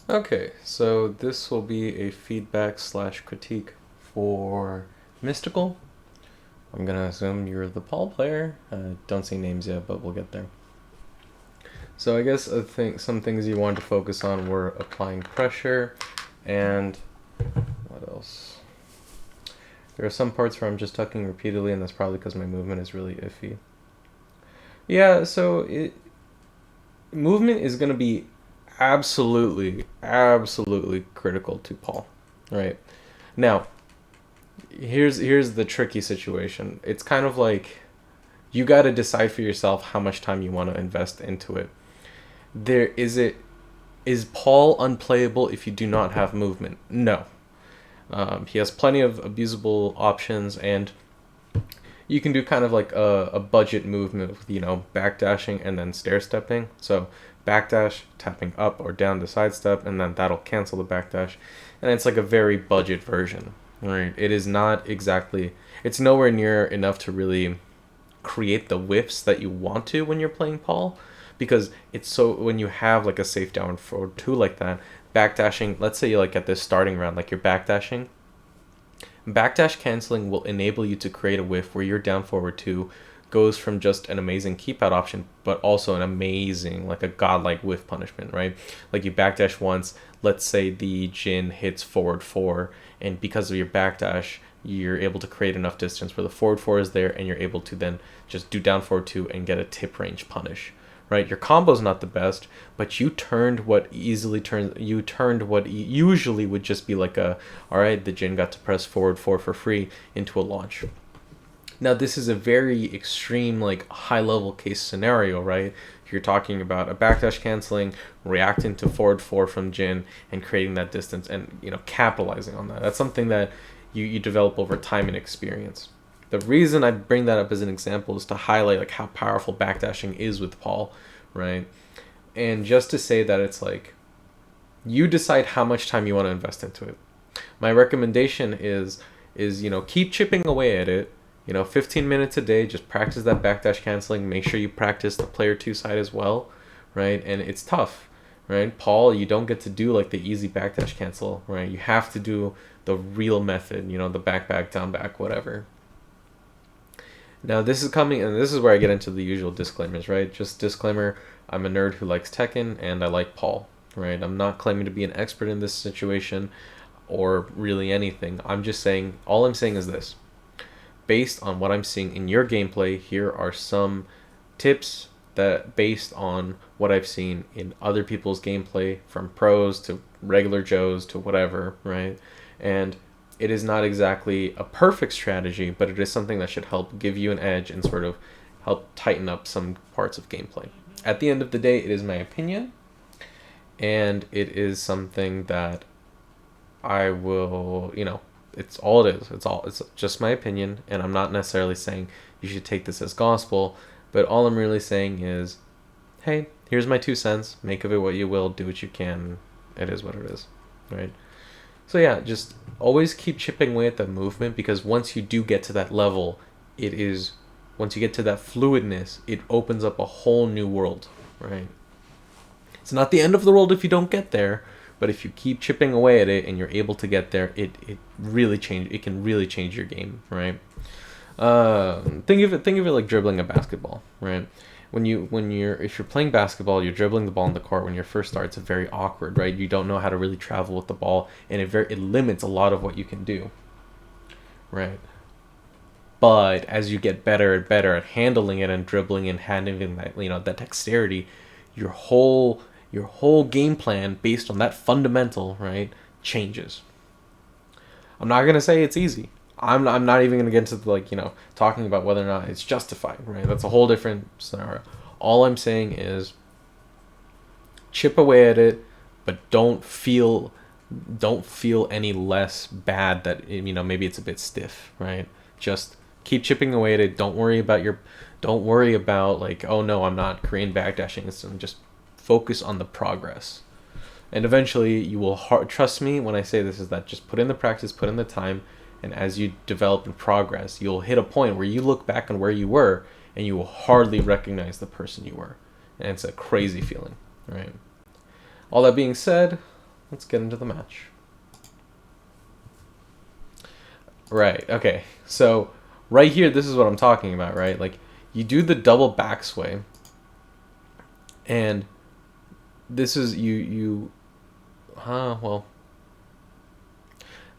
Okay, so this will be a feedback slash critique for Mystical. I'm gonna assume you're the Paul player. Don't say names yet, but we'll get there. So I guess some things you wanted to focus on were applying pressure, and what else? There are some parts where I'm just tucking repeatedly, and that's probably because my movement is really iffy. Yeah, movement is gonna be absolutely critical to Paul, right? Now, here's the tricky situation. It's kind of like you got to decide for yourself how much time you want to invest into it. There is Paul unplayable if you do not have movement? No. He has plenty of abusable options, and you can do kind of like a budget movement with backdashing and then stair stepping. So backdash, tapping up or down to sidestep, and then that'll cancel the backdash, and it's like a very budget version. Right? It is not exactly. It's nowhere near enough to really create the whiffs that you want to when you're playing Paul, because it's so when you have like a safe down forward two like that, backdashing. Let's say you like at this starting round, like you're backdashing. Backdash canceling will enable you to create a whiff where your down forward two goes from just an amazing keep out option, but also an amazing, like a godlike whiff punishment, right? Like you backdash once, let's say the Jin hits forward four, and because of your backdash, you're able to create enough distance where the forward four is there, and you're able to then just do down forward two and get a tip range punish. Right, your combo's not the best, but you turned what usually would just be like all right, the Jin got to press forward four for free into a launch. Now this is a very extreme, like high level case scenario, right? You're talking about a backdash canceling, reacting to forward four from Jin, and creating that distance, and capitalizing on that. That's something that you develop over time and experience. The reason I bring that up as an example is to highlight like how powerful backdashing is with Paul, right? And just to say that it's like you decide how much time you want to invest into it. My recommendation is keep chipping away at it. 15 minutes a day, just practice that backdash canceling. Make sure you practice the player two side as well, right? And it's tough, right? Paul, you don't get to do like the easy backdash cancel, right? You have to do the real method, the back, down, back, whatever. Now this is coming, and this is where I get into the usual disclaimers, right? Just disclaimer, I'm a nerd who likes Tekken, and I like Paul, right? I'm not claiming to be an expert in this situation, or really anything. All I'm saying is this. Based on what I'm seeing in your gameplay, here are some tips that based on what I've seen in other people's gameplay, from pros to regular Joes to whatever, right? And it is not exactly a perfect strategy, but it is something that should help give you an edge and sort of help tighten up some parts of gameplay. At the end of the day, it is my opinion, and it is something that I will, it's all it is. It's just my opinion, and I'm not necessarily saying you should take this as gospel, but all I'm really saying is, hey, here's my 2 cents. Make of it what you will. Do what you can. It is what it is, right? So yeah, just always keep chipping away at the movement, because once you do get to that level, once you get to that fluidness, it opens up a whole new world, right? It's not the end of the world if you don't get there, but if you keep chipping away at it and you're able to get there, it can really change your game, right? Think of it like dribbling a basketball, right? If you're playing basketball, you're dribbling the ball in the court. When you first start, it's very awkward, right? You don't know how to really travel with the ball, and it limits a lot of what you can do, right? But as you get better and better at handling it and dribbling and handling that, that dexterity, your whole game plan based on that fundamental, right, changes. I'm not gonna say it's easy. I'm not even gonna get into talking about whether or not it's justified, right? That's a whole different scenario. All I'm saying is chip away at it, but don't feel any less bad that maybe it's a bit stiff, right? Just keep chipping away at it. Don't worry about like, oh no, I'm not Korean backdashing. Just focus on the progress, and eventually you will trust me when I say this, is that just put in the practice, put in the time, and as you develop and progress, you'll hit a point where you look back on where you were and you will hardly recognize the person you were, and it's a crazy feeling, right? All that being said, let's get into the match. Right, okay. So, right here, this is what I'm talking about, right? Like, you do the double back sway, and this is, well,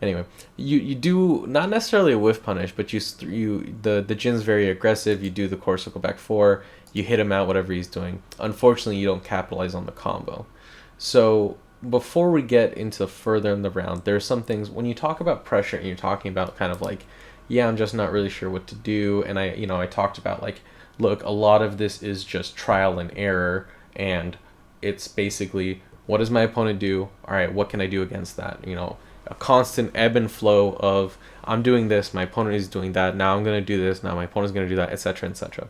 anyway, you do not necessarily a whiff punish, but the Jin's very aggressive. You do the core circle back four. You hit him out, whatever he's doing. Unfortunately, you don't capitalize on the combo. So before we get into further in the round, there are some things when you talk about pressure and you're talking about kind of like, yeah, I'm just not really sure what to do. And I talked about like, look, a lot of this is just trial and error, and it's basically what does my opponent do? All right, what can I do against that? A constant ebb and flow of I'm doing this, my opponent is doing that. Now I'm going to do this. Now my opponent's going to do that, etc., etc.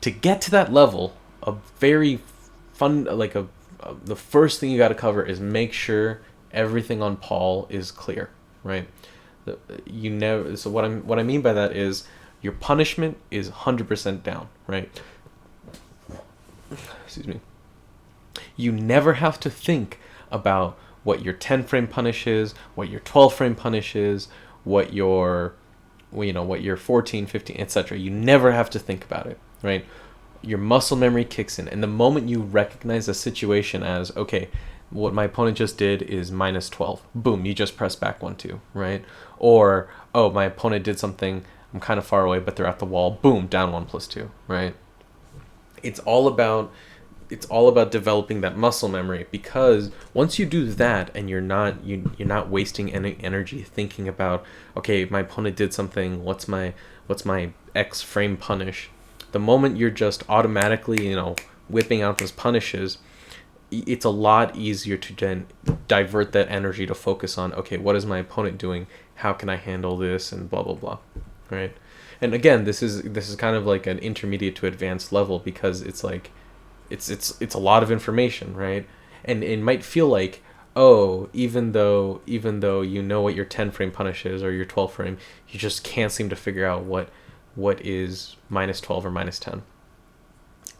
To get to that level, a very fun the first thing you got to cover is make sure everything on Paul is clear, right? So what I mean by that is your punishment is 100% down, right? Excuse me. You never have to think about what your 10 frame punish is, what your 12 frame punish is, what your 14, 15, etc. You never have to think about it, right? Your muscle memory kicks in, and the moment you recognize a situation as, okay, what my opponent just did is minus 12, boom, you just press back 1-2, right? Or, oh, my opponent did something, I'm kind of far away, but they're at the wall, boom, down 1+2, right? It's all about developing that muscle memory, because once you do that and you're not wasting any energy thinking about, okay, my opponent did something, what's my X frame punish, the moment you're just automatically whipping out those punishes, it's a lot easier to then divert that energy to focus on, okay, what is my opponent doing, how can I handle this, and blah blah blah, right? And again, this is kind of like an intermediate to advanced level, because it's like it's a lot of information, right? And it might feel like, oh, even though you know what your 10 frame punish is or your 12 frame, you just can't seem to figure out what is minus 12 or minus 10.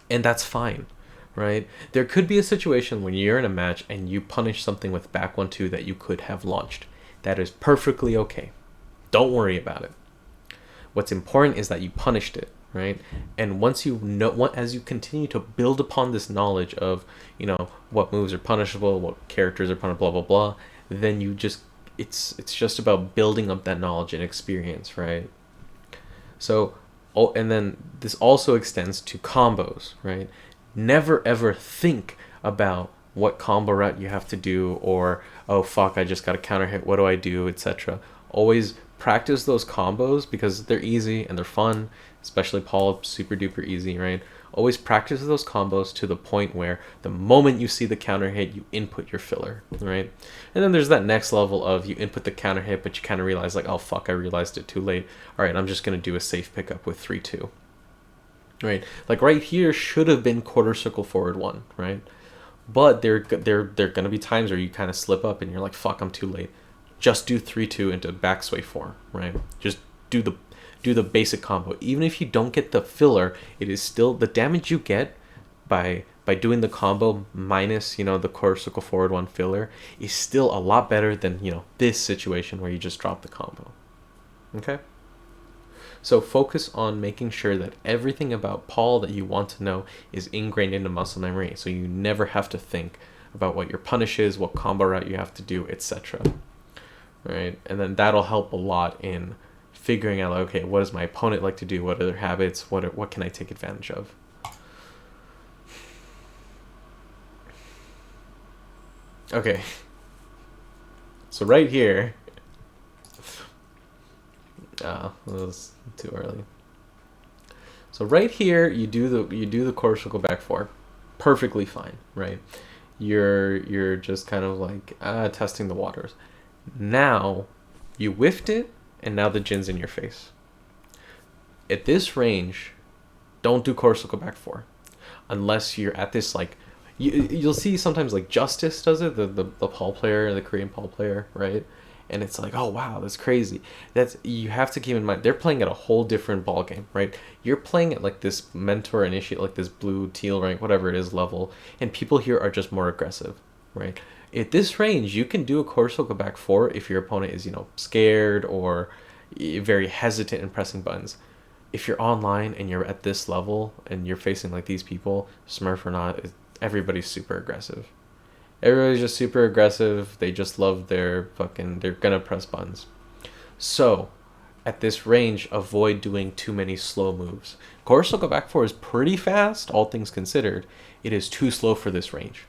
And that's fine, right? There could be a situation when you're in a match and you punish something with back 1-2 that you could have launched. That is perfectly okay. Don't worry about it. What's important is that you punished it, right? And once you know, as you continue to build upon this knowledge of, what moves are punishable, what characters are punishable, blah, blah, blah, then it's just about building up that knowledge and experience, right? So, and then this also extends to combos, right? Never ever think about what combo route you have to do, or, oh fuck, I just got a counter hit, what do I do, etc. Always practice those combos because they're easy and they're fun, especially Paul, super duper easy, right? Always practice those combos to the point where the moment you see the counter hit, you input your filler, right? And then there's that next level of you input the counter hit, but you kind of realize like, oh fuck, I realized it too late. All right, I'm just going to do a safe pickup with 3-2, right? Like right here should have been quarter circle forward 1, right? But there going to be times where you kind of slip up and you're like, fuck, I'm too late. Just do 3-2 into back sway 4, right? Just do the basic combo. Even if you don't get the filler, it is still the damage you get by doing the combo minus the core circle forward 1 filler is still a lot better than this situation where you just drop the combo. Okay, so focus on making sure that everything about Paul that you want to know is ingrained into muscle memory, so you never have to think about what your punish is, what combo route you have to do, etc. Right, and then that'll help a lot in figuring out, okay, what does my opponent like to do? What are their habits? What can I take advantage of? Okay, so right here, it was too early. So right here, you do the core circle back 4, perfectly fine, right? You're just kind of like testing the waters. Now you whiffed it, and now the Jin's in your face. At this range, don't do core circle back 4 unless you're at this like you'll see sometimes like Justice does it, the Paul player, the Korean Paul player, right? And it's like, oh wow, that's crazy. You have to keep in mind they're playing at a whole different ball game, right? You're playing at like this mentor initiate, like this blue teal rank, whatever it is level, and people here are just more aggressive, right? At this range, you can do a quarter go back 4 if your opponent is, you know, scared or very hesitant in pressing buttons. If you're online and you're at this level and you're facing like these people, Smurf or not, everybody's super aggressive. Everybody's just super aggressive. They just love their fucking, they're gonna press buttons. So, at this range, avoid doing too many slow moves. Quarter go back 4 is pretty fast, all things considered. It is too slow for this range,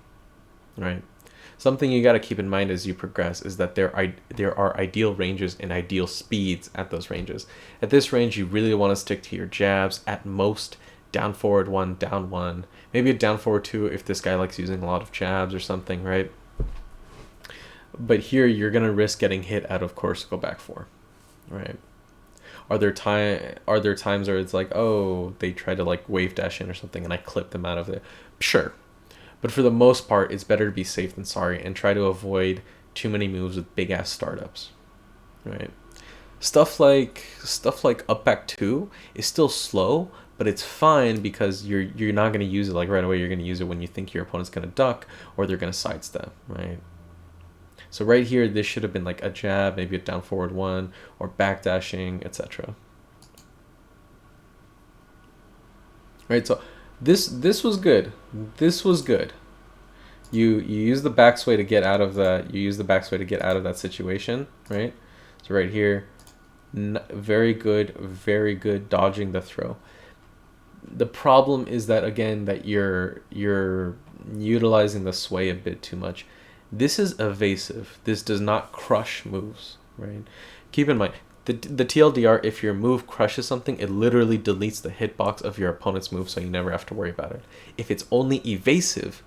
right? Something you got to keep in mind as you progress is that there are ideal ranges and ideal speeds at those ranges. At this range, you really want to stick to your jabs. At most, down forward 1, down 1. Maybe a down forward 2 if this guy likes using a lot of jabs or something, right? But here, you're going to risk getting hit out of course go back 4, right? Are there times where it's like, oh, they try to like wave dash in or something and I clip them out of it? Sure. But for the most part, it's better to be safe than sorry and try to avoid too many moves with big ass startups, right? Stuff like up back 2 is still slow, but it's fine because you're not going to use it like right away. You're going to use it when you think your opponent's going to duck or they're going to sidestep, right? So right here, this should have been like a jab, maybe a down forward 1 or backdashing, etc. Right, so this was good. This was good. You use the backsway to get out of that. You use the backsway to get out of that situation, right? So right here, very good dodging the throw. The problem is that again that you're utilizing the sway a bit too much. This is evasive. This does not crush moves, right? Keep in mind, the TLDR, if your move crushes something, it literally deletes the hitbox of your opponent's move, so you never have to worry about it. If it's only evasive,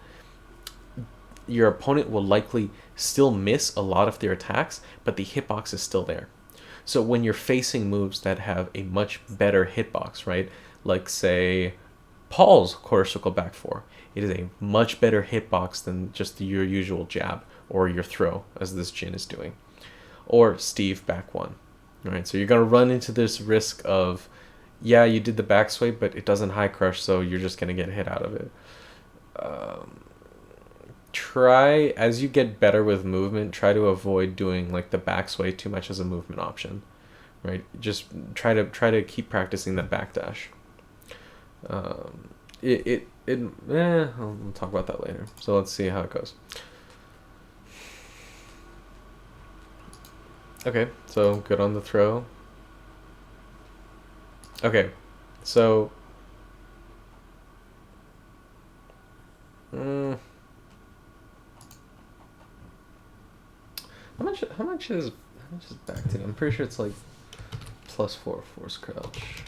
your opponent will likely still miss a lot of their attacks, but the hitbox is still there. So when you're facing moves that have a much better hitbox, right? Like say Paul's quarter circle back 4. It is a much better hitbox than just your usual jab or your throw, as this Jin is doing. Or Steve back 1. Alright, so you're going to run into this risk of, yeah, you did the backsway, but it doesn't high crush, so you're just going to get hit out of it. Try, as you get better with movement, try to avoid doing like the backsway too much as a movement option. Right? Just try to keep practicing that backdash. I'll talk about that later. So let's see how it goes. Okay, so good on the throw. Okay, so how much is back to? I'm pretty sure it's like +4 force crouch.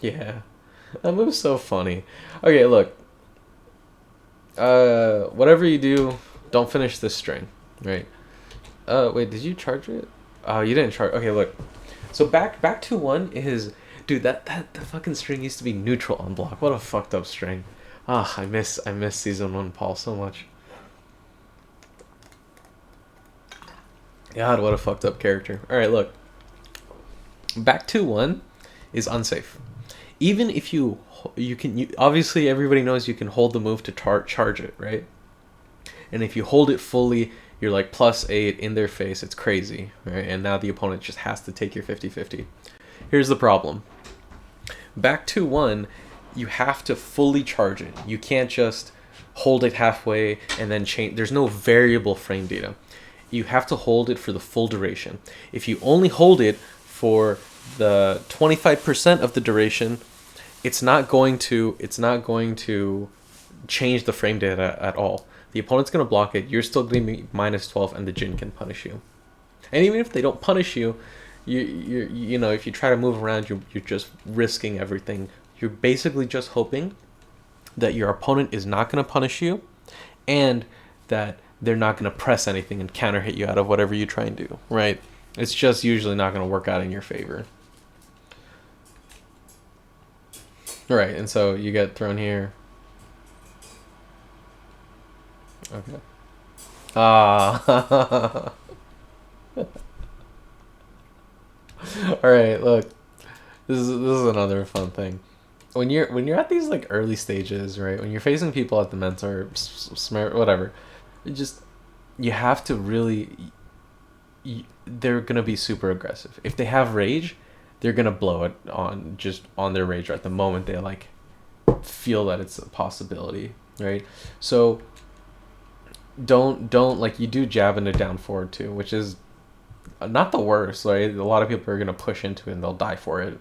Yeah, that move's so funny. Okay, look. Whatever you do, don't finish this string, right? Wait, did you charge it? Oh, you didn't charge. Okay, look. So back to 1 is, dude. That fucking string used to be neutral on block. What a fucked up string. Ah, I miss season 1 Paul so much. God, what a fucked up character. All right, look. Back to 1 is unsafe. Even if you can obviously everybody knows you can hold the move to charge it, right? And if you hold it fully, you're like +8 in their face. It's crazy, right? And now the opponent just has to take your 50-50. Here's the problem. Back to 1, you have to fully charge it. You can't just hold it halfway and then change. There's no variable frame data. You have to hold it for the full duration. If you only hold it for the 25% of the duration, it's not going to change the frame data at all. The opponent's going to block it. You're still going to be -12, and the Jin can punish you. And even if they don't punish you, you know, if you try to move around, you're just risking everything. You're basically just hoping that your opponent is not going to punish you, and that they're not going to press anything and counter hit you out of whatever you try and do, right? It's just usually not going to work out in your favor. Right, and so you get thrown here. Okay. Ah. All right, look. This is another fun thing. when you're at these like early stages, right? When you're facing people at the mentor, smart, whatever, it just you have to really. They're gonna be super aggressive. If they have rage, they're gonna blow it on their rage right at the moment they like feel that it's a possibility, right? So don't like you do jab into down forward too, which is not the worst, right? A lot of people are gonna push into it and they'll die for it.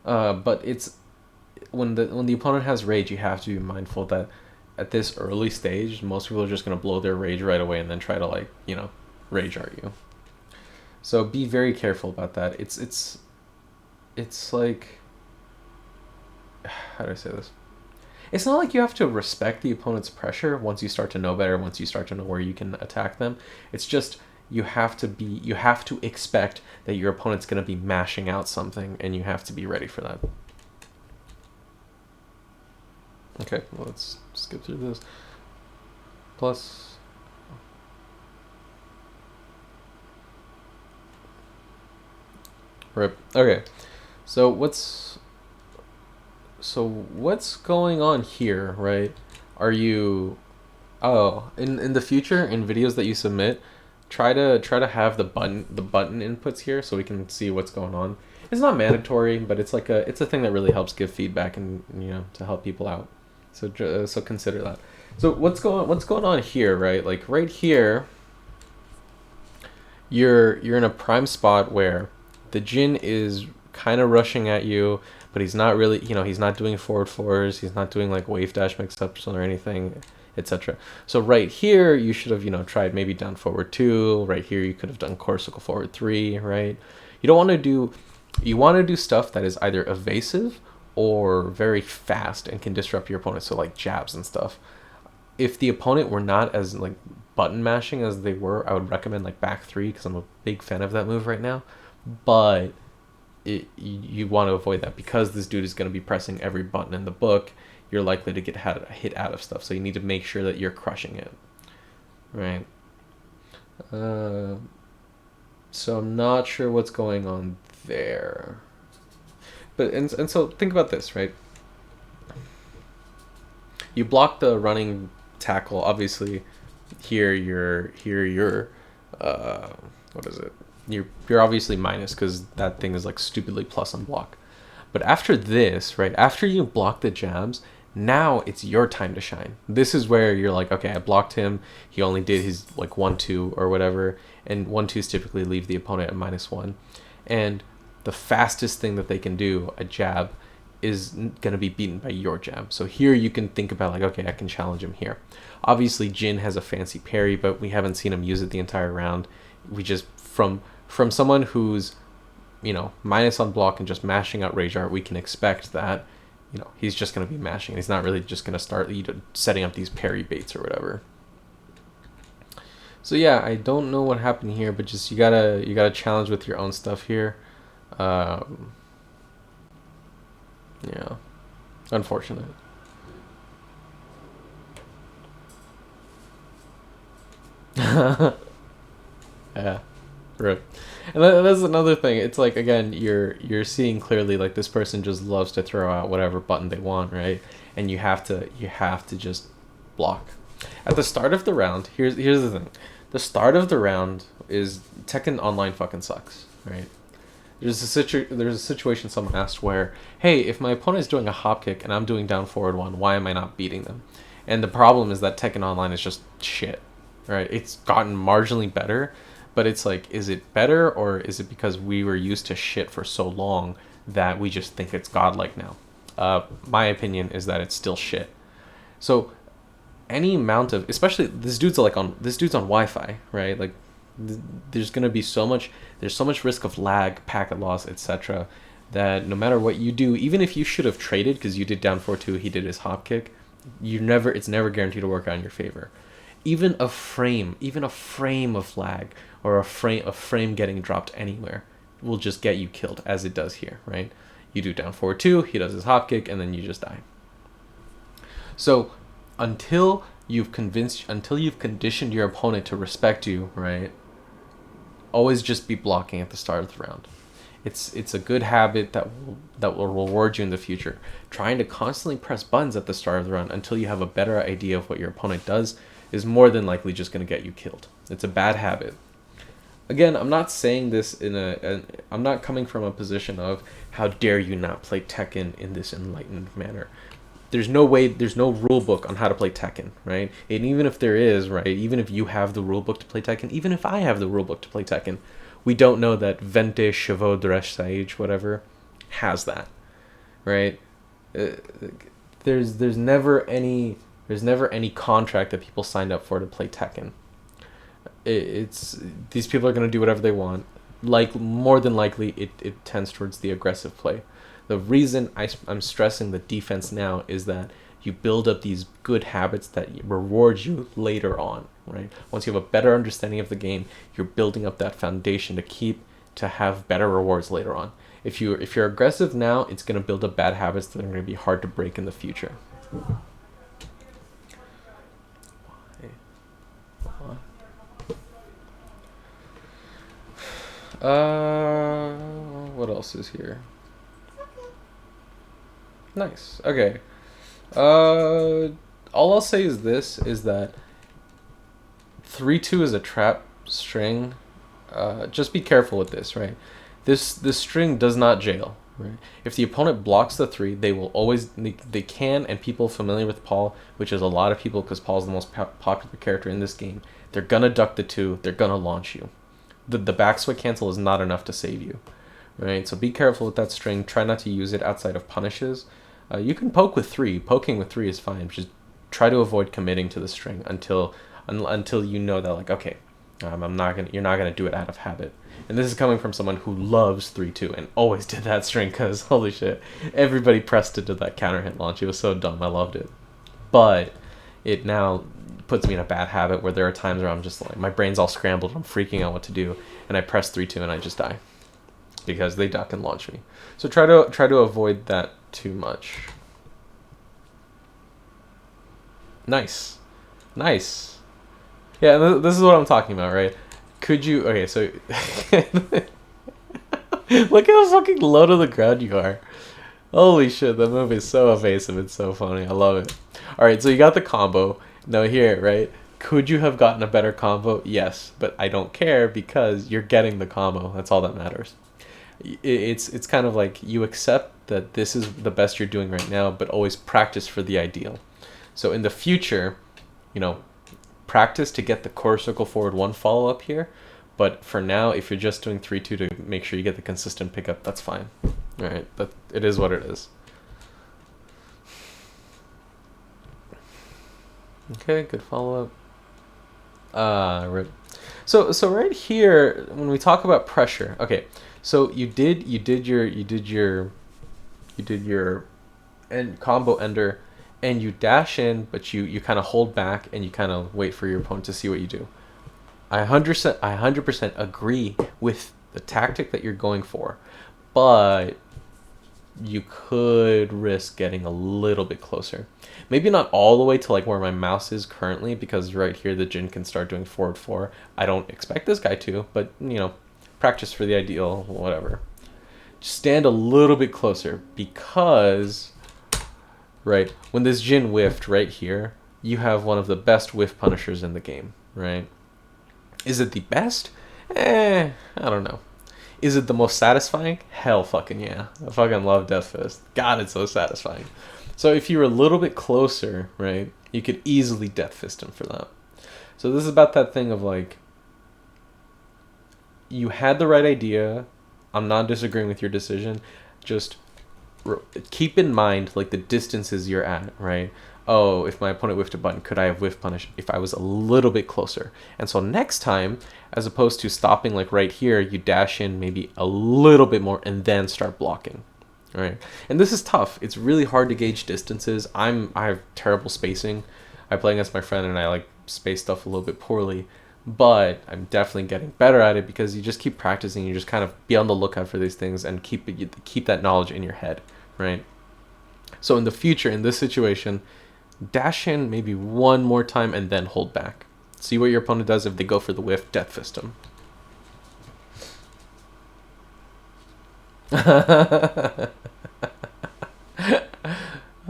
But it's when the opponent has rage, you have to be mindful that at this early stage, most people are just gonna blow their rage right away and then try to like rage art you. So be very careful about that. It's like, how do I say this? It's not like you have to respect the opponent's pressure once you start to know better, once you start to know where you can attack them. It's just you have to expect that your opponent's going to be mashing out something and you have to be ready for that. Okay, well, let's skip through this. Plus rip. Okay. So what's going on here, right? Are you in the future in videos that you submit, try to have the button inputs here so we can see what's going on. It's not mandatory, but it's like it's a thing that really helps give feedback and to help people out. So consider that. So what's going on here, right? Like right here, you're in a prime spot where the Jin is kind of rushing at you, but he's not really, he's not doing forward fours, he's not doing like wave dash mix-ups or anything, etc. So right here, you should have, tried maybe down forward 2. Right here, you could have done core circle forward 3, right? You want to do stuff that is either evasive or very fast and can disrupt your opponent, so like jabs and stuff. If the opponent were not as like button mashing as they were, I would recommend like back 3 because I'm a big fan of that move right now. But you want to avoid that because this dude is going to be pressing every button in the book. You're likely to get hit out of stuff, so you need to make sure that you're crushing it, right? So I'm not sure what's going on there, but and so think about this, right? You block the running tackle, obviously. Here you're what is it? You're obviously minus because that thing is like stupidly plus on block. But after this, right, after you block the jabs, now it's your time to shine. This is where you're like, okay, I blocked him. He only did his like 1-2 or whatever. And 1-2s typically leave the opponent at -1. And the fastest thing that they can do, a jab, is going to be beaten by your jab. So here you can think about like, okay, I can challenge him here. Obviously, Jin has a fancy parry, but we haven't seen him use it the entire round. We just, from someone who's minus on block and just mashing out rage art, we can expect that he's just going to be mashing. He's not really just going to start setting up these parry baits or whatever. So yeah, I don't know what happened here, but just you gotta challenge with your own stuff here. Yeah, unfortunate. Yeah, right. And that's another thing. It's like, again, you're seeing clearly like this person just loves to throw out whatever button they want, right? And you have to just block. At the start of the round, here's the thing. The start of the round is Tekken Online fucking sucks, right? There's a situation someone asked where, hey, if my opponent is doing a hop kick and I'm doing down forward 1, why am I not beating them? And the problem is that Tekken Online is just shit, right? It's gotten marginally better, but it's like, is it better or is it because we were used to shit for so long that we just think it's godlike now? My opinion is that it's still shit. So any amount of, especially this dude's on Wi-Fi, right? Like there's gonna be so much risk of lag, packet loss, etc. that no matter what you do, even if you should have traded because you did down 4-2, he did his hop kick, it's never guaranteed to work out in your favor. Even a frame of lag or a frame getting dropped anywhere will just get you killed, as it does here, right? You do down 4-2, he does his hop kick, and then you just die. So until you've conditioned your opponent to respect you, right? Always just be blocking at the start of the round. It's a good habit that will reward you in the future. Trying to constantly press buttons at the start of the round until you have a better idea of what your opponent does is more than likely just going to get you killed. It's a bad habit. Again, I'm not saying this I'm not coming from a position of how dare you not play Tekken in this enlightened manner. There's no way, there's no rule book on how to play Tekken, right? And even if there is, right, even if you have the rule book to play Tekken, even if I have the rule book to play Tekken, we don't know that Vente Chevaux de Sage, whatever, has that, right? There's never any contract that people signed up for to play Tekken. It's these people are going to do whatever they want. Like, more than likely, it tends towards the aggressive play. The reason I'm stressing the defense now is that you build up these good habits that reward you later on, right? Once you have a better understanding of the game, you're building up that foundation to have better rewards later on. If you're aggressive now, it's going to build up bad habits that are going to be hard to break in the future. What else is here? Nice. Okay. All I'll say is this, is that 3-2 is a trap string. Just be careful with this, right? This string does not jail, right? If the opponent blocks the 3, they will always, they can, and people familiar with Paul, which is a lot of people because Paul's the most popular character in this game, they're gonna duck the 2, they're gonna launch you. The back swing cancel is not enough to save you, right? So be careful with that string. Try not to use it outside of punishes. You can poke with 3. Poking with 3 is fine. Just try to avoid committing to the string until you know that, like, okay, you're not gonna do it out of habit. And this is coming from someone who loves 3-2 and always did that string because holy shit, everybody pressed it to that counter hit launch. It was so dumb. I loved it, but it now puts me in a bad habit where there are times where I'm just like, my brain's all scrambled, I'm freaking out what to do, and I press 3-2 and I just die because they duck and launch me. So try to avoid that too much. Nice. Yeah, this is what I'm talking about, right? Could you, okay, so look how fucking low to the ground you are. Holy shit, that move is so evasive. It's so funny. I love it. All right, so you got the combo. Now here, right? Could you have gotten a better combo? Yes, but I don't care because you're getting the combo. That's all that matters. It's kind of like you accept that this is the best you're doing right now, but always practice for the ideal. So in the future, practice to get the quarter circle forward 1 follow up here. But for now, if you're just doing 3-2 to make sure you get the consistent pickup, that's fine. All right, it is what it is. Okay, good follow up. Rip. So right here, when we talk about pressure, okay, so you did your end combo ender, and you dash in, but you kind of hold back and you kind of wait for your opponent to see what you do. I 100% agree with the tactic that you're going for, but you could risk getting a little bit closer. Maybe not all the way to like where my mouse is currently, because right here the Jin can start doing forward 4. I don't expect this guy to, but practice for the ideal, whatever. Just stand a little bit closer, because right when this Jin whiffed right here, you have one of the best whiff punishers in the game, right? Is it the best? I don't know. Is it the most satisfying? Hell fucking yeah. I fucking love Death Fist. God, it's so satisfying. So if you were a little bit closer, right, you could easily Death Fist him for that. So this is about that thing of like, you had the right idea. I'm not disagreeing with your decision. Just keep in mind like the distances you're at, right? Oh, if my opponent whiffed a button, could I have whiff punished if I was a little bit closer? And so next time, as opposed to stopping like right here, you dash in maybe a little bit more and then start blocking. All right. And this is tough. It's really hard to gauge distances. I have terrible spacing. I play against my friend and I like space stuff a little bit poorly, but I'm definitely getting better at it because you just keep practicing. You just kind of be on the lookout for these things and keep that knowledge in your head, right? So in the future, in this situation, dash in maybe one more time and then hold back. See what your opponent does. If they go for the whiff, Death Fist them.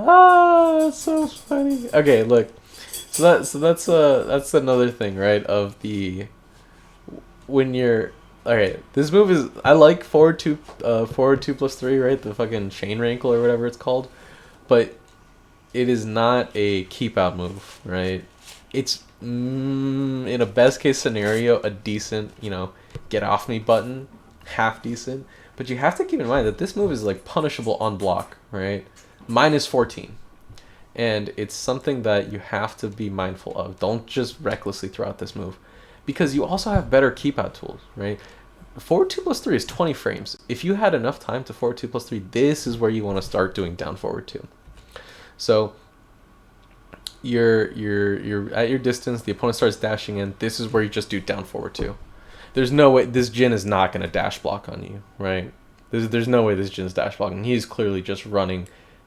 Ah, that's so funny. Okay, look. So that's another thing, right? Of the when you're okay. This move is I like forward 2+3, right? The fucking chain wrinkle or whatever it's called, but it is not a keep out move, right? It's in a best case scenario a decent, get off me button, half decent. But you have to keep in mind that this move is like punishable on block, right? Minus 14. And it's something that you have to be mindful of. Don't just recklessly throw out this move, because you also have better keep out tools, right? Forward 2+3 is 20 frames. If you had enough time to forward 2+3, this is where you want to start doing down forward 2. So you're at your distance. The opponent starts dashing in. This is where you just do down forward 2. There's no way this Jin is not gonna dash block on you, right? There's no way this Jin's dash blocking. He's clearly just running,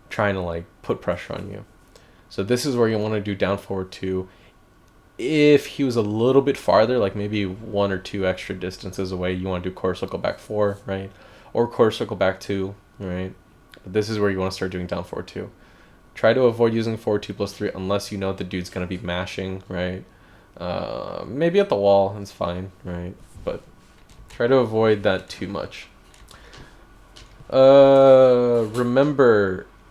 trying to like put pressure on you. So this is where you want to do down forward 2. If he was a little bit farther, like maybe 1 or 2 extra distances away, you want to do quarter circle back 4, right? Or quarter circle back 2, right? But this is where you want to start doing down forward 2. Try to avoid using forward 2+3 unless you know the dude's going to be mashing, right? Maybe at the wall, it's fine, right? But try to avoid that too much. Remember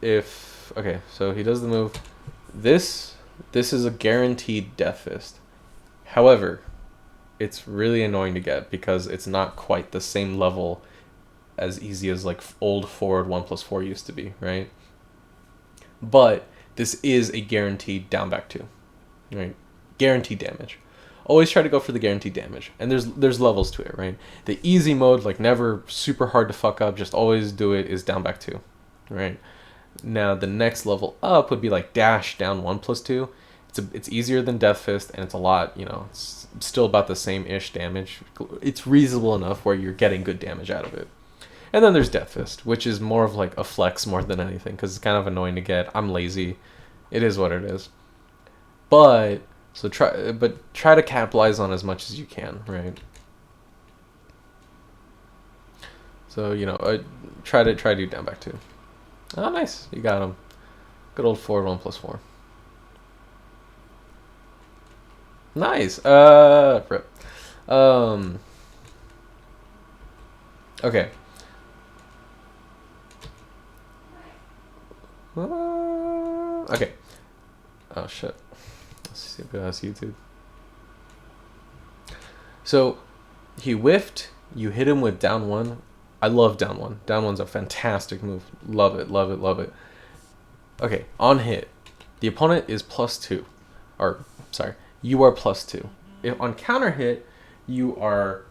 if... Okay, so he does the move. This is a guaranteed death fist. However, it's really annoying to get because it's not quite the same level as easy as like old forward 1+4 used to be, right? But this is a guaranteed down back 2, right? Guaranteed damage. Always try to go for the guaranteed damage, and there's levels to it, right? The easy mode, like never super hard to fuck up, just always do it, is down back 2, right? Now the next level up would be like dash down 1+2. It's easier than death fist, and it's a lot, it's still about the same ish damage. It's reasonable enough where you're getting good damage out of it. And then there's death fist, which is more of like a flex more than anything, because it's kind of annoying to get. I'm lazy. It is what it is. But try to capitalize on as much as you can, right? So try to do down back 2. Oh, nice, you got him. Good old forward 1+4. Nice. Rip. Okay. Okay. Oh shit. Let's see if that's YouTube. So he whiffed. You hit him with down 1. I love down 1. Down 1's a fantastic move. Love it. Love it. Love it. Okay. On hit, the opponent is +2, or sorry, you are +2. If on counter hit, you're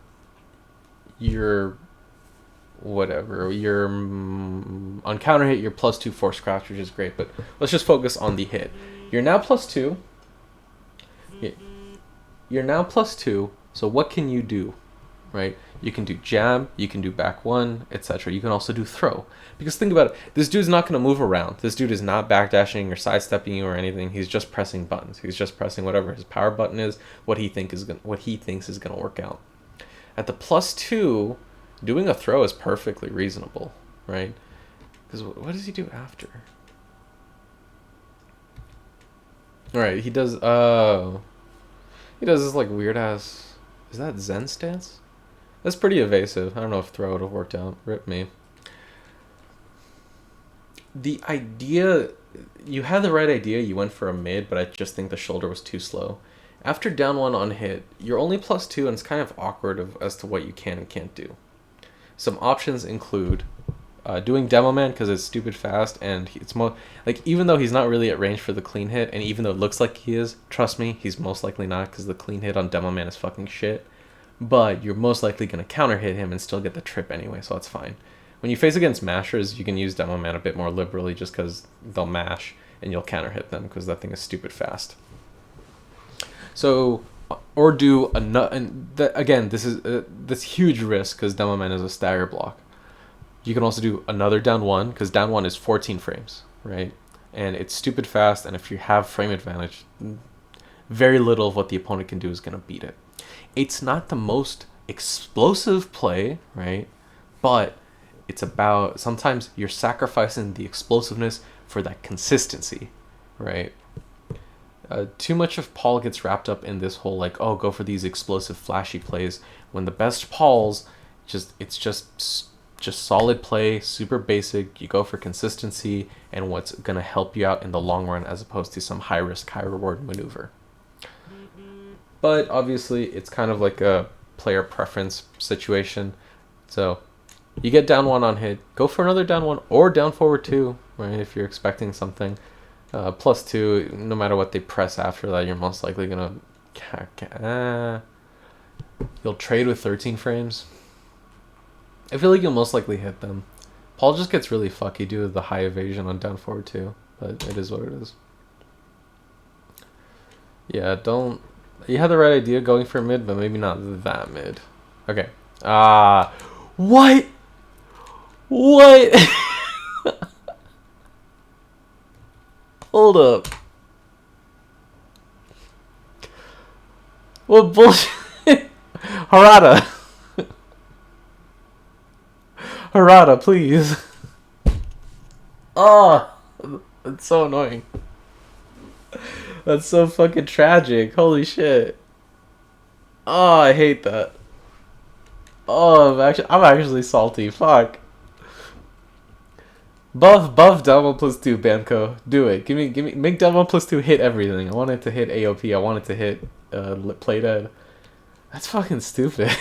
whatever. You're on counter hit, you're +2 force craft, which is great. But let's just focus on the hit. You're now +2. You're now +2. So what can you do, right? You can do jab, you can do back 1, etc. You can also do throw. Because think about it, this dude's not going to move around. This dude is not backdashing or sidestepping you or anything. He's just pressing buttons. He's just pressing whatever his power button is, what he thinks is going to work out. At the +2, doing a throw is perfectly reasonable, right? Because what does he do after? All right, he does this like weird ass. Is that Zen stance? That's pretty evasive. I don't know if throw would have worked out. Rip me. The idea, you had the right idea. You went for a mid, but I just think the shoulder was too slow. After down 1 on hit, you're only +2, and it's kind of awkward as to what you can and can't do. Some options include doing Demo Man because it's stupid fast, and it's even though he's not really at range for the clean hit, and even though it looks like he is, trust me, he's most likely not, because the clean hit on Demo Man is fucking shit. But you're most likely going to counter hit him and still get the trip anyway, so that's fine. When you face against mashers, you can use Demo Man a bit more liberally just because they'll mash and you'll counter hit them because that thing is stupid fast. So, or do again, this is this huge risk because Demo Man is a stagger block. You can also do another down 1 because down 1 is 14 frames, right? And it's stupid fast, and if you have frame advantage, very little of what the opponent can do is going to beat it. It's not the most explosive play, right? But It's about sometimes you're sacrificing the explosiveness for that consistency, right? Too much of Paul gets wrapped up in this whole like, oh, go for these explosive, flashy plays. When the best Pauls, just solid play, super basic. You go for consistency and what's gonna help you out in the long run, as opposed to some high risk, high reward maneuver. But obviously, it's kind of like a player preference situation. So you get down one on hit, go for another down one or down forward two, right? If you're expecting something. Plus two, no matter what they press after that, you're most likely gonna you'll trade with 13 frames. I feel like you'll most likely hit them. Paul just gets really fucky due to the high evasion on down forward two, but it is what it is. Yeah, don't. You had the right idea going for mid, but maybe not that mid. Okay. What? What? Hold up. What bullshit? Harada. Harada, please. Oh, that's so annoying. That's so fucking tragic. Holy shit. Oh, I hate that. Oh, I'm actually salty. Fuck. Buff down 1+2, Bamco. Do it. Make down 1+2 hit everything. I want it to hit AOP. I want it to hit play dead. That's fucking stupid.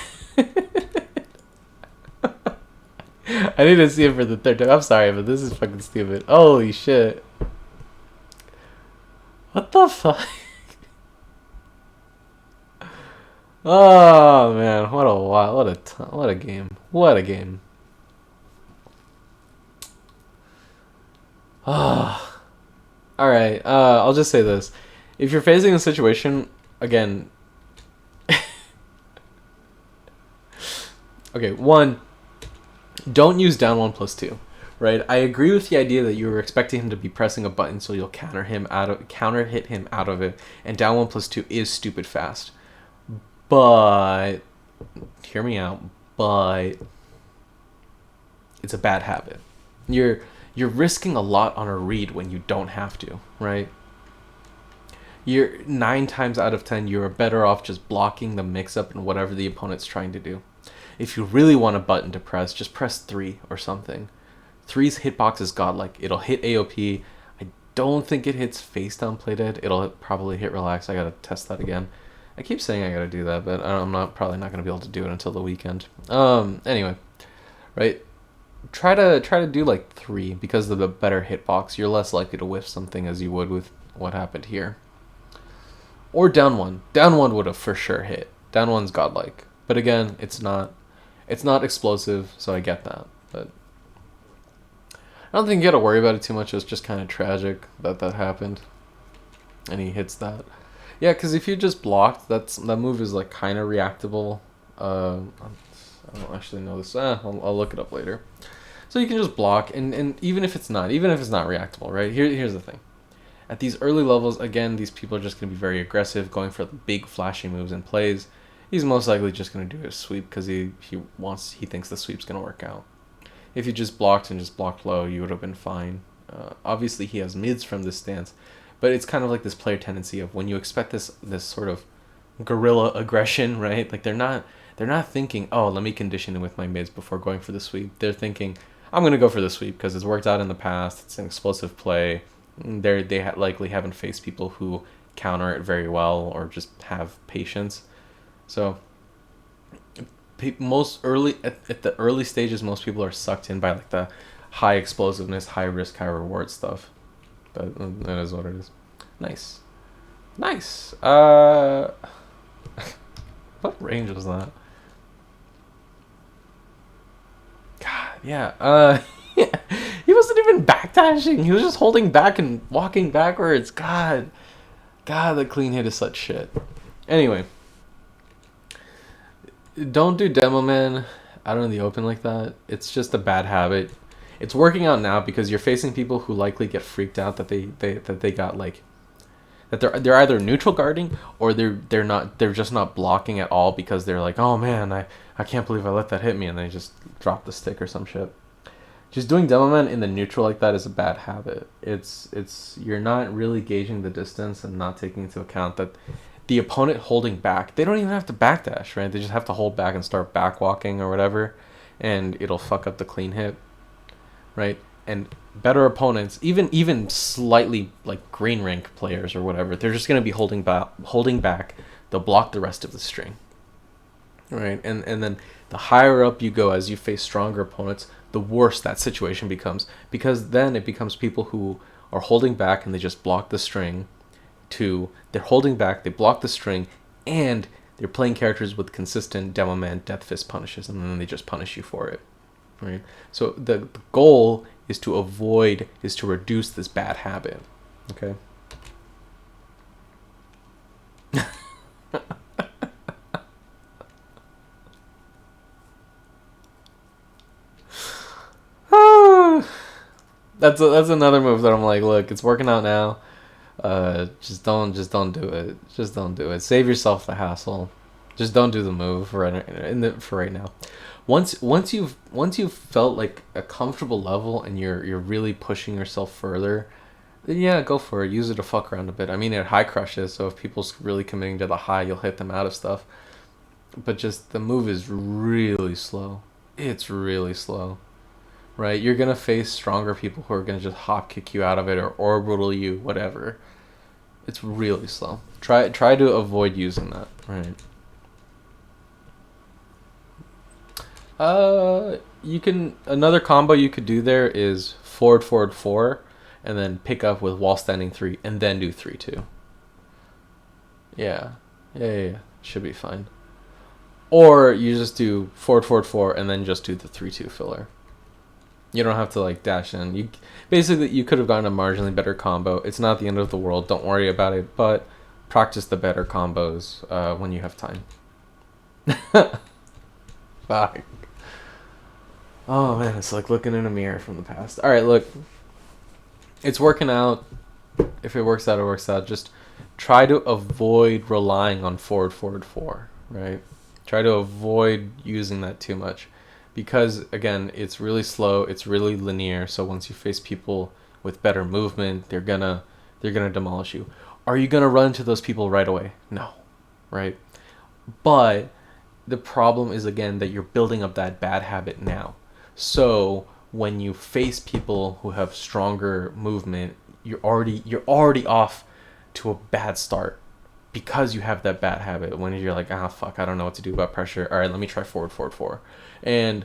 I need to see it for the third time. I'm sorry, but this is fucking stupid. Holy shit. What the fuck? Oh man, what a game. What a game. Ah. All right. I'll just say this: if you're facing a situation again, okay, one, don't use down 1+2, right? I agree with the idea that you were expecting him to be pressing a button, so you'll counter hit him out of it, and down 1+2 is stupid fast. But hear me out. But it's a bad habit. You're risking a lot on a read when you don't have to, right? You're 9 times out of 10, you're better off just blocking the mix-up and whatever the opponent's trying to do. If you really want a button to press, just press 3 or something. 3's hitbox is godlike. It'll hit AOP. I don't think it hits face down play dead. It'll probably hit relax. I gotta test that again. I keep saying I gotta do that, but I'm probably not gonna be able to do it until the weekend. Anyway, right? Try to do like 3 because of the better hitbox. You're less likely to whiff something as you would with what happened here. Or down 1. Down 1 would have for sure hit. Down 1's godlike, but again, it's not explosive, so I get that. But I don't think you gotta worry about it too much. It's just kind of tragic that happened, and he hits that. Yeah, because if you just blocked, that move is like kind of reactable. I don't actually know this. I'll look it up later. So you can just block, and even if it's not reactable, right? Here's the thing. At these early levels, again, these people are just going to be very aggressive, going for the big flashy moves and plays. He's most likely just going to do a sweep because he thinks the sweep's going to work out. If you just blocked and just blocked low, you would have been fine. Obviously, he has mids from this stance, but it's kind of like this player tendency of when you expect this sort of guerrilla aggression, right? Like they're not thinking, oh, let me condition it with my mids before going for the sweep. They're thinking, I'm going to go for the sweep because it's worked out in the past. It's an explosive play. They likely haven't faced people who counter it very well or just have patience. So most early at the early stages, most people are sucked in by like the high explosiveness, high risk, high reward stuff. But that is what it is. Nice. What range was that? God, yeah. He wasn't even backdashing. He was just holding back and walking backwards. God, the clean hit is such shit. Anyway, don't do Demo Man out in the open like that. It's just a bad habit. It's working out now because you're facing people who likely get freaked out that they got like that they're either neutral guarding or they're just not blocking at all because they're like, oh man, I can't believe I let that hit me, and they just drop the stick or some shit. Just doing Demoman in the neutral like that is a bad habit. It's you're not really gauging the distance and not taking into account that the opponent holding back, they don't even have to backdash, right? They just have to hold back and start backwalking or whatever, and it'll fuck up the clean hit, right? And better opponents, even slightly like green rank players or whatever, they're just gonna be holding back. They'll block the rest of the string, right? And then the higher up you go as you face stronger opponents, the worse that situation becomes, because then it becomes people who are holding back and they just block the string. To they're holding back, they block the string, and they're playing characters with consistent Demoman Death Fist punishes, and then they just punish you for it, right? So the goal is to reduce this bad habit, okay? That's another move that I'm like, look, it's working out now. Just don't do it. Just don't do it. Save yourself the hassle. Just don't do the move for right now. Once you've felt like a comfortable level and you're really pushing yourself further, then yeah, go for it. Use it to fuck around a bit. I mean, it high crushes, so if people's really committing to the high, you'll hit them out of stuff. But just the move is really slow. It's really slow. Right? You're gonna face stronger people who are gonna just hop kick you out of it or orbital you, whatever. It's really slow. Try to avoid using that. Right. You can another combo you could do there is forward 4, and then pick up with wall standing 3, and then do 3-2. Yeah. Should be fine. Or you just do forward 4, and then just do the 3-2 filler. You don't have to like dash in. You could have gotten a marginally better combo. It's not the end of the world. Don't worry about it. But practice the better combos when you have time. Fuck. Oh man, it's like looking in a mirror from the past. All right, look. It's working out. If it works out, it works out. Just try to avoid relying on forward 4, right? Try to avoid using that too much. Because again, it's really slow, it's really linear, so once you face people with better movement, they're gonna demolish you. Are you gonna run into those people right away? No. Right? But the problem is again that you're building up that bad habit now. So when you face people who have stronger movement, you're already off to a bad start because you have that bad habit. When you're like, fuck, I don't know what to do about pressure. All right, let me try forward 4. And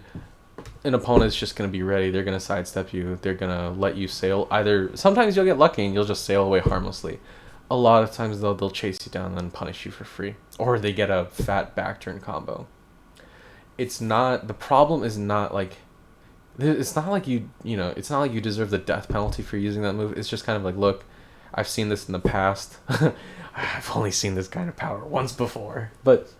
an opponent's just going to be ready. They're going to sidestep you. They're going to let you sail. Either sometimes you'll get lucky and you'll just sail away harmlessly. A lot of times, though, they'll chase you down and punish you for free. Or they get a fat back turn combo. The problem is not like, it's not like it's not like you deserve the death penalty for using that move. It's just kind of like, look, I've seen this in the past. I've only seen this kind of power once before. But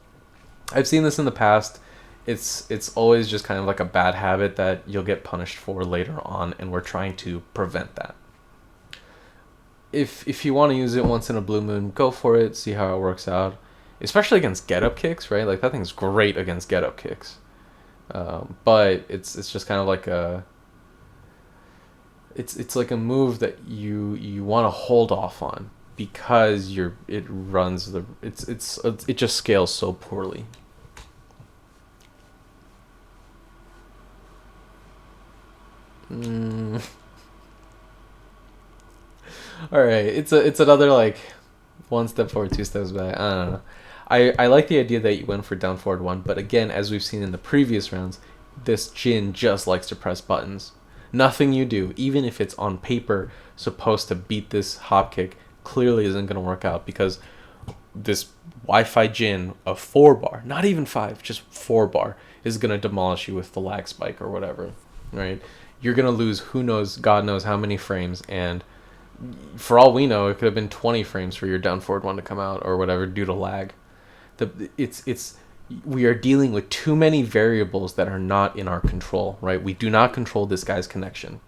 I've seen this in the past. It's always just kind of like a bad habit that you'll get punished for later on, and we're trying to prevent that. If you want to use it once in a blue moon, go for it, see how it works out. Especially against get-up kicks, right? Like, that thing's great against get-up kicks. But it's just kind of like it's like a move that you want to hold off on because it just scales so poorly. All right, it's another like one step forward, 2 steps back. I don't know. I like the idea that you went for down forward 1, but again, as we've seen in the previous rounds, this Jin just likes to press buttons. Nothing you do, even if it's on paper supposed to beat this hop kick, clearly isn't going to work out because this Wi-Fi Jin of 4 bar, not even 5, just 4 bar, is going to demolish you with the lag spike or whatever, right? You're going to lose God knows how many frames, and for all we know, it could have been 20 frames for your down forward 1 to come out or whatever due to lag. We are dealing with too many variables that are not in our control, right? We do not control this guy's connection.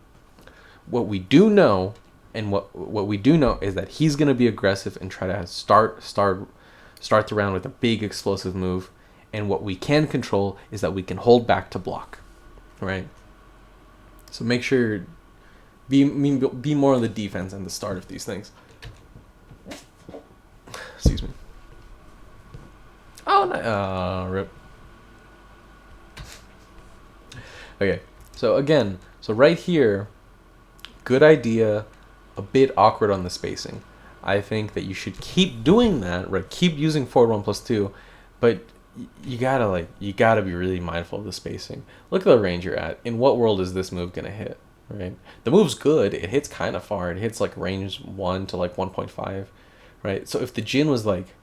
What we do know, and what we do know is that he's going to be aggressive and try to start the round with a big explosive move. And what we can control is that we can hold back to block, right? So make sure be more on the defense and the start of these things. Excuse me. Oh, no. Rip. Okay, so again, so right here, good idea, a bit awkward on the spacing. I think that you should keep doing that, right? Keep using forward 1+2, but you gotta be really mindful of the spacing. Look at the range you're at. In what world is this move gonna hit, right? The move's good. It hits kind of far. It hits like range 1 to like 1.5, right? So if the Jin was like,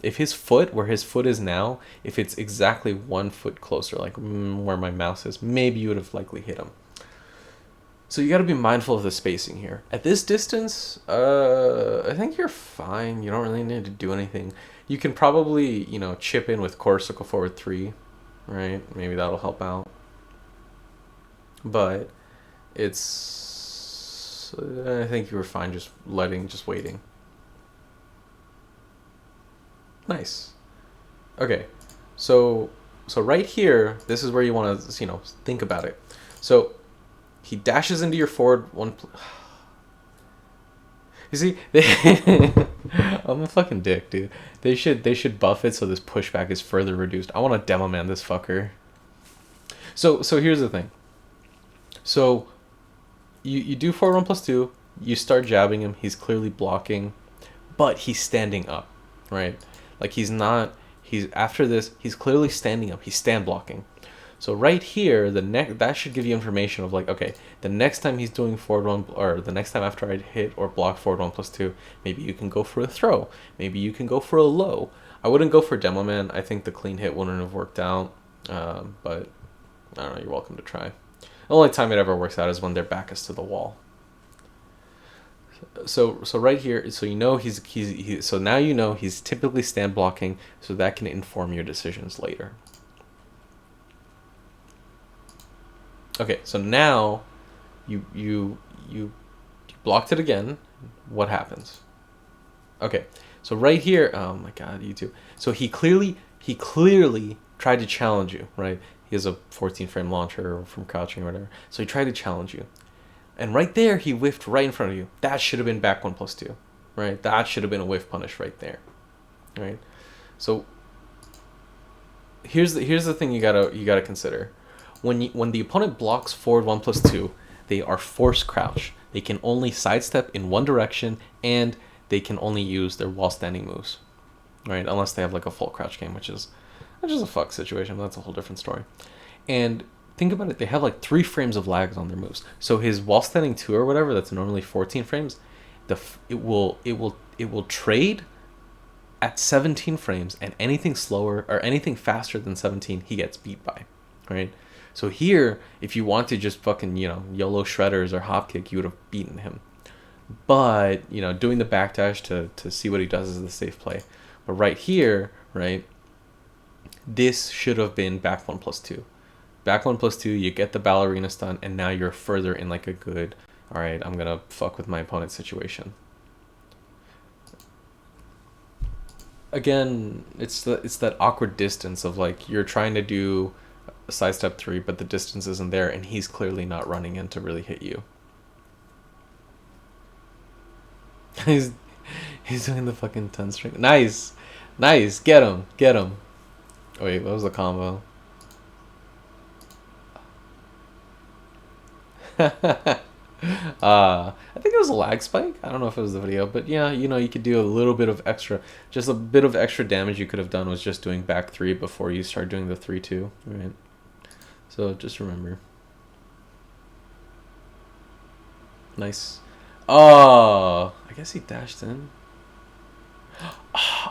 if his foot, where his foot is now, if it's exactly 1 foot closer, like where my mouse is, maybe you would have likely hit him. So you got to be mindful of the spacing here. At this distance, I think you're fine. You don't really need to do anything. You can probably, chip in with core circle forward 3, right? Maybe that'll help out. But I think you were fine just waiting. Nice. Okay, so right here, this is where you want to, think about it. So he dashes into your forward one. You see, I'm a fucking dick, dude. They should buff it so this pushback is further reduced. I want to demo man this fucker. So here's the thing. So you do forward 1+2. You start jabbing him. He's clearly blocking, but he's standing up, right? Like after this, he's clearly standing up. He's stand blocking. So right here, that should give you information of like, okay, the next time he's doing forward 1, or the next time after I hit or block forward 1+2, maybe you can go for a throw. Maybe you can go for a low. I wouldn't go for demo man. I think the clean hit wouldn't have worked out. But I don't know. You're welcome to try. The only time it ever works out is when their back is to the wall. So right here, so so now he's typically stand blocking, so that can inform your decisions later. Okay, so now you blocked it again. What happens? Okay, so right here, oh my god, YouTube. So he clearly tried to challenge you, right? He has a 14 frame launcher from crouching or whatever. So he tried to challenge you. And right there, he whiffed right in front of you. That should have been back 1+2, right? That should have been a whiff punish right there, right? So here's the thing you gotta consider. When the opponent blocks forward 1+2, they are forced crouch. They can only sidestep in one direction, and they can only use their wall standing moves, right? Unless they have like a full crouch game, which is a fuck situation. That's a whole different story. And think about it, they have like 3 frames of lags on their moves. So his wall standing 2 or whatever, that's normally 14 frames, it will trade at 17 frames, and anything slower or anything faster than 17 he gets beat by, right? So here, if you want to just fucking, YOLO shredders or hop kick, you would have beaten him. But, doing the backdash to see what he does is the safe play. But right here, right, this should have been back 1+2. Back 1+2, you get the ballerina stun, and now you're further in like a good, all right, I'm gonna fuck with my opponent's situation. Again, it's that awkward distance of like you're trying to do a sidestep 3, but the distance isn't there, and he's clearly not running in to really hit you. he's doing the fucking 10 string. Nice, get him. Wait, what was the combo? I think it was a lag spike. I don't know if it was the video, but yeah, you could do a little bit of extra, just a bit of extra damage you could have done was just doing back 3 before you start doing the 3-2, right? So just remember. Nice. Oh, I guess he dashed in.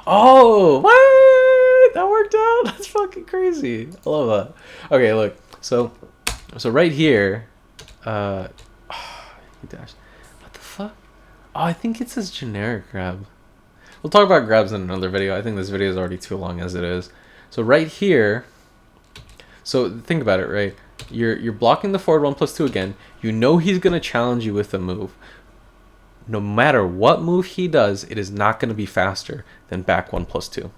Oh, what? That worked out? That's fucking crazy. I love that. Okay, look. So right here, he dashed. What the fuck? Oh, I think it's his generic grab. We'll talk about grabs in another video. I think this video is already too long as it is. So right here, so think about it, right? You're blocking the forward 1+2 again. You know he's gonna challenge you with a move. No matter what move he does, it is not gonna be faster than back 1+2.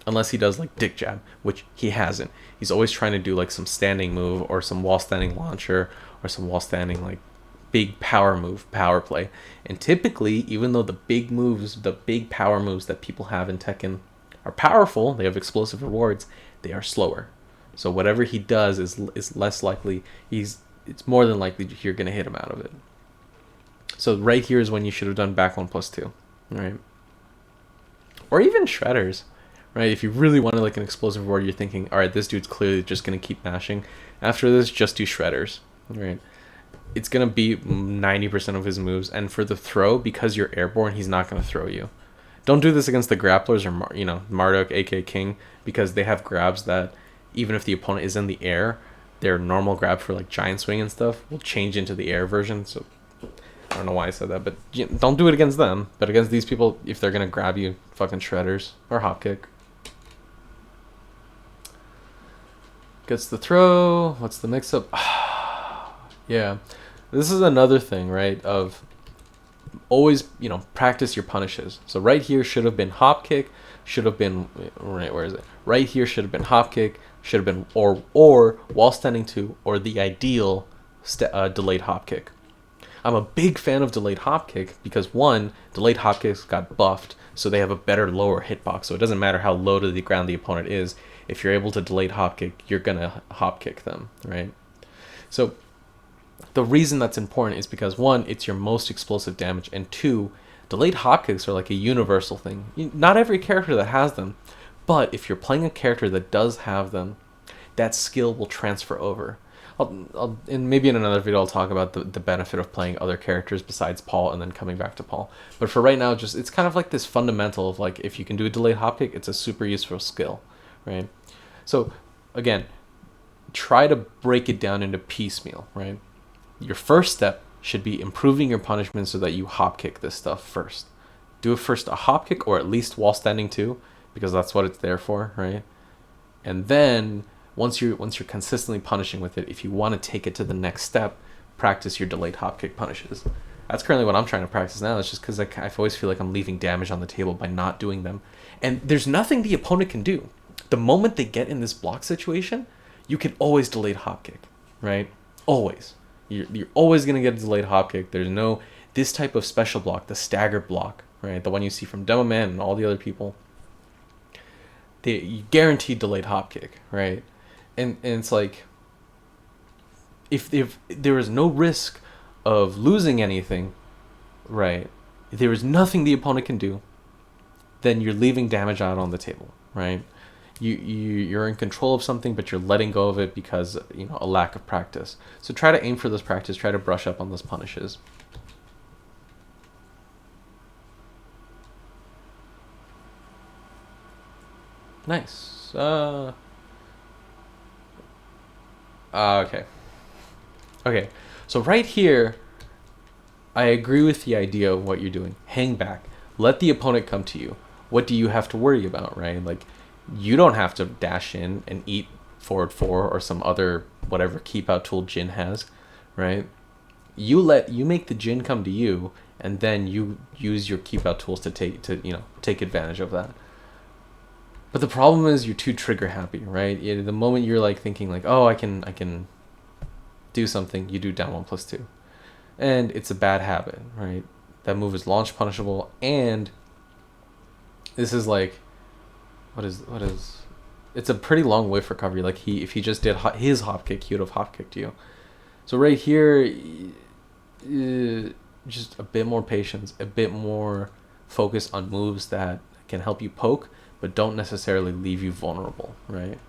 unless he does like dick jab, which he hasn't. He's always trying to do like some standing move or some wall standing launcher or some wall standing like big power move, power play. And typically, even though the big moves, the big power moves that people have in Tekken are powerful, they have explosive rewards, they are slower. So whatever he does is less likely, it's more than likely you're going to hit him out of it. So right here is when you should have done back 1+2, right? Or even shredders, right? If you really wanted like an explosive reward, you're thinking, all right, this dude's clearly just going to keep mashing. After this, just do shredders, right? It's going to be 90% of his moves. And for the throw, because you're airborne, he's not going to throw you. Don't do this against the grapplers or, Marduk, aka King, because they have grabs that, even if the opponent is in the air, their normal grab for like giant swing and stuff will change into the air version. So I don't know why I said that, but don't do it against them. But against these people, if they're going to grab you, fucking shredders or hop kick. Gets the throw. What's the mix-up? Yeah. This is another thing, right, of always, practice your punishes. So right here should have been hop kick, should have been, right, where is it? Right here should have been hop kick, should have been, or wall standing 2, or the ideal delayed hop kick. I'm a big fan of delayed hop kick because, one, delayed hop kicks got buffed, so they have a better lower hitbox. So it doesn't matter how low to the ground the opponent is. If you're able to delayed hop kick, you're going to hop kick them, right? So the reason that's important is because, one, it's your most explosive damage, and two, delayed hop kicks are like a universal thing. Not every character that has them, but if you're playing a character that does have them, that skill will transfer over. And maybe in another video I'll talk about the benefit of playing other characters besides Paul and then coming back to Paul. But for right now, it's kind of like this fundamental of like, if you can do a delayed hop kick, it's a super useful skill, right? So again, try to break it down into piecemeal, right? Your first step should be improving your punishment so that you hop kick this stuff first. Do it first a hop kick, or at least wall standing 2, because that's what it's there for, right? And then once you're consistently punishing with it, if you want to take it to the next step, practice your delayed hop kick punishes. That's currently what I'm trying to practice now. It's just because I always feel like I'm leaving damage on the table by not doing them. And there's nothing the opponent can do. The moment they get in this block situation, you can always delayed hop kick, right? Always. You're always going to get a delayed hop kick. There's no, this type of special block, the staggered block, right? The one you see from Demo Man and all the other people. You guaranteed delayed hop kick, right? And it's like, if there is no risk of losing anything, right? If there is nothing the opponent can do, then you're leaving damage out on the table, right? You're in control of something, but you're letting go of it because, a lack of practice. So try to aim for this practice. Try to brush up on those punishes. Nice. Okay. Okay. So right here, I agree with the idea of what you're doing. Hang back. Let the opponent come to you. What do you have to worry about, right? Like, you don't have to dash in and eat forward 4 or some other whatever keep out tool Jin has, right? You make the Jin come to you, and then you use your keep out tools to take advantage of that. But the problem is you're too trigger happy, right? The moment you're like thinking like, oh, I can do something, you do down 1+2, and it's a bad habit, right? That move is launch punishable, and this is like, what is? It's a pretty long whiff recovery. Like if he just did his hop kick, he would have hop kicked you. So right here, just a bit more patience, a bit more focus on moves that can help you poke, but don't necessarily leave you vulnerable, right?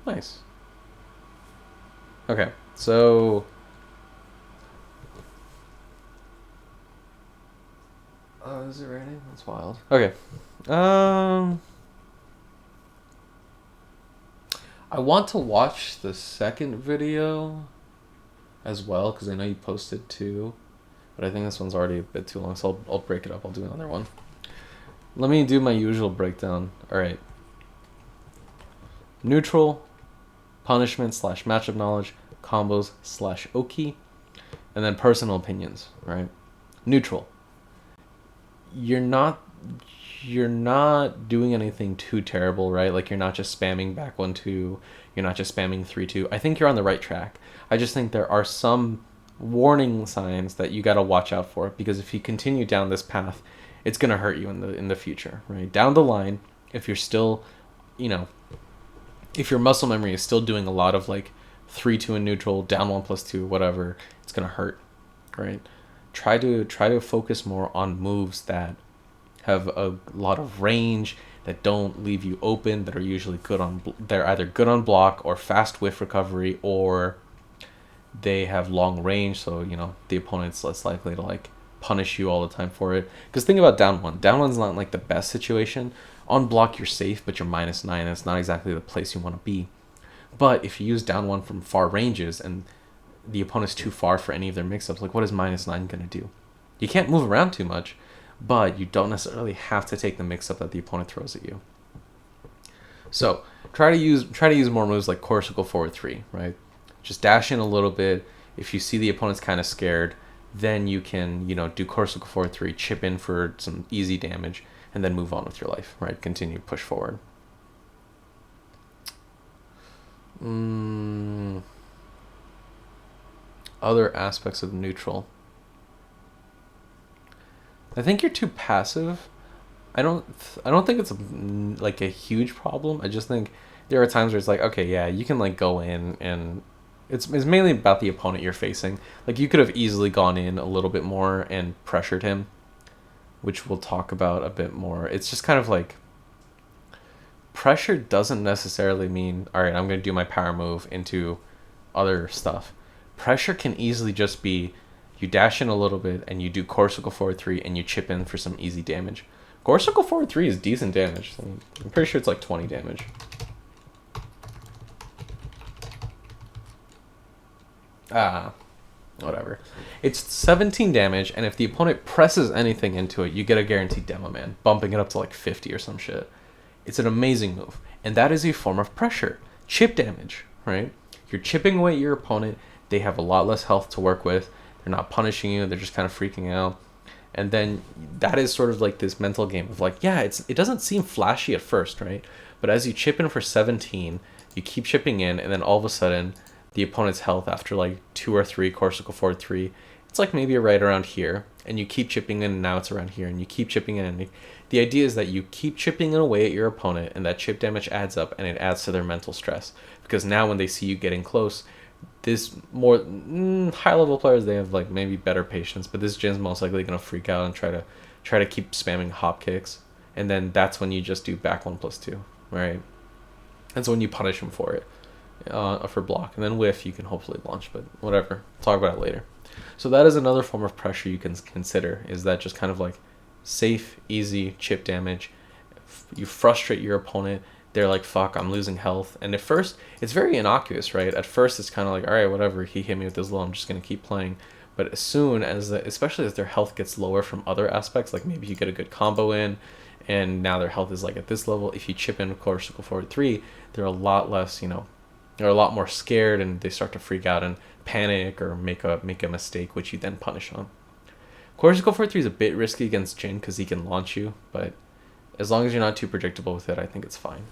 Nice. Okay, so is it raining? That's wild. Okay. I want to watch the second video as well, because I know you posted 2, but I think this one's already a bit too long, so I'll break it up. I'll do another one. Let me do my usual breakdown. All right. Neutral, punishment / matchup knowledge, combos / Oki, and then personal opinions, right? Neutral. you're not you're not doing anything too terrible, right? Like you're not just spamming back 1-2, you're not just spamming 3-2. I think you're on the right track. I just think there are some warning signs that you got to watch out for, because if you continue down this path, it's going to hurt you in the future, right? Down the line, if you're still, you know, if your muscle memory is still doing a lot of like 3-2 in neutral, down 1+2, whatever, it's going to hurt, right? Try to focus more on moves that have a lot of range, that don't leave you open, that are usually good on, they're either good on block or fast whiff recovery, or they have long range, so you know the opponent's less likely to like punish you all the time for it. Because think about down one's not like the best situation. On block you're safe, but you're -9. It's not exactly the place you want to be. But if you use down one from far ranges and the opponent's too far for any of their mix-ups, like what is -9 gonna do? You can't move around too much, but you don't necessarily have to take the mix-up that the opponent throws at you. So try to use more moves like core circle forward 3, right? Just dash in a little bit. If you see the opponent's kind of scared, then you can, do core circle forward 3, chip in for some easy damage, and then move on with your life, right? Continue push forward. Other aspects of neutral. I think you're too passive. I don't think it's like a huge problem. I just think there are times where it's like, okay, yeah, you can like go in, and it's mainly about the opponent you're facing. Like you could have easily gone in a little bit more and pressured him, which we'll talk about a bit more. It's just kind of like, pressure doesn't necessarily mean, all right, I'm going to do my power move into other stuff. Pressure can easily just be you dash in a little bit and you do core circle forward 3 and you chip in for some easy damage. Core circle forward 3 is decent damage. I'm pretty sure it's like 20 damage. Whatever. It's 17 damage, and if the opponent presses anything into it, you get a guaranteed demo man, bumping it up to like 50 or some shit. It's an amazing move, and that is a form of pressure. Chip damage, right? You're chipping away at your opponent. They have a lot less health to work with. They're not punishing you. They're just kind of freaking out. And then that is sort of like this mental game of like, yeah, it doesn't seem flashy at first, right? But as you chip in for 17, you keep chipping in, and then all of a sudden, the opponent's health after like 2 or 3 core circle forward 3, it's like maybe right around here, and you keep chipping in, and now it's around here, and you keep chipping in. And the idea is that you keep chipping in away at your opponent, and that chip damage adds up, and it adds to their mental stress, because now when they see you getting close, this more high level players, they have like maybe better patience, but this Jin's most likely gonna freak out and try to keep spamming hop kicks, and then that's when you just do back 1+2, right? That's when you punish him for it. For block, and then whiff you can hopefully launch, but whatever, talk about it later. So that is another form of pressure you can consider, is that just kind of like safe, easy chip damage. You frustrate your opponent, they're like, fuck, I'm losing health, and at first it's very innocuous, right? At first it's kind of like, all right, whatever, he hit me with his low, I'm just gonna keep playing. But as soon as especially as their health gets lower from other aspects, like maybe you get a good combo in and now their health is like at this level, if you chip in core circle forward 3, they're a lot less, they're a lot more scared, and they start to freak out and panic or make a mistake, which you then punish on. Core circle forward 3 is a bit risky against Jin because he can launch you, but as long as you're not too predictable with it, I think it's fine.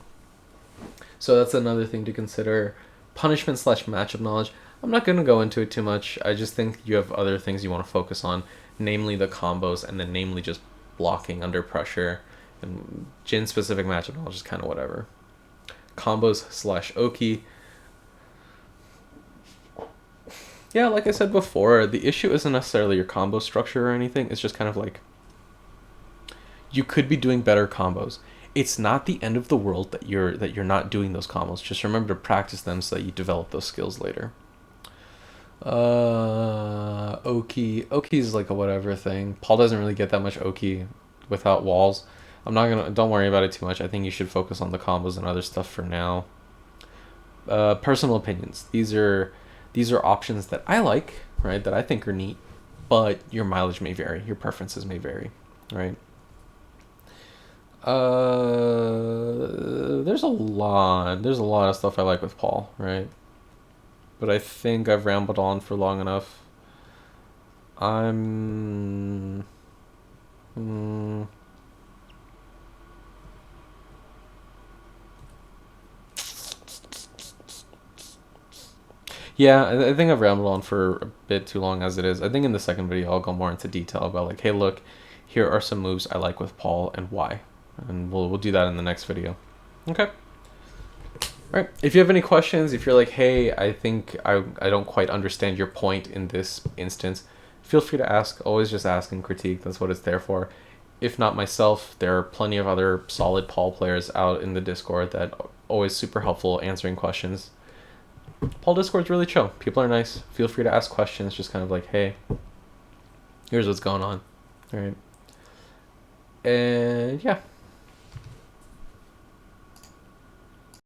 So that's another thing to consider. Punishment / matchup knowledge. I'm not going to go into it too much. I just think you have other things you want to focus on, namely the combos, and then namely just blocking under pressure. And Jin specific matchup knowledge is kind of whatever. Combos / Oki. Yeah, like I said before, the issue isn't necessarily your combo structure or anything. It's just kind of like, you could be doing better combos. It's not the end of the world that you're not doing those combos. Just remember to practice them so that you develop those skills later. Oki is like a whatever thing. Paul doesn't really get that much Oki without walls. Don't worry about it too much. I think you should focus on the combos and other stuff for now. Personal opinions. These are options that I like, right? That I think are neat, but your mileage may vary. Your preferences may vary, right? There's a lot of stuff I like with Paul, right? But I think I've rambled on for long enough. Yeah, I think I've rambled on for a bit too long as it is. I think in the second video I'll go more into detail about like, hey, look, here are some moves I like with Paul and why, and we'll do that in the next video. Okay. All right. If you have any questions, if you're like, hey, I think I don't quite understand your point in this instance, feel free to ask. Always just ask and critique. That's what it's there for. If not myself, there are plenty of other solid Paul players out in the Discord that are always super helpful answering questions. Paul Discord's really chill. People are nice. Feel free to ask questions. Just kind of like, hey, here's what's going on. All right. And yeah.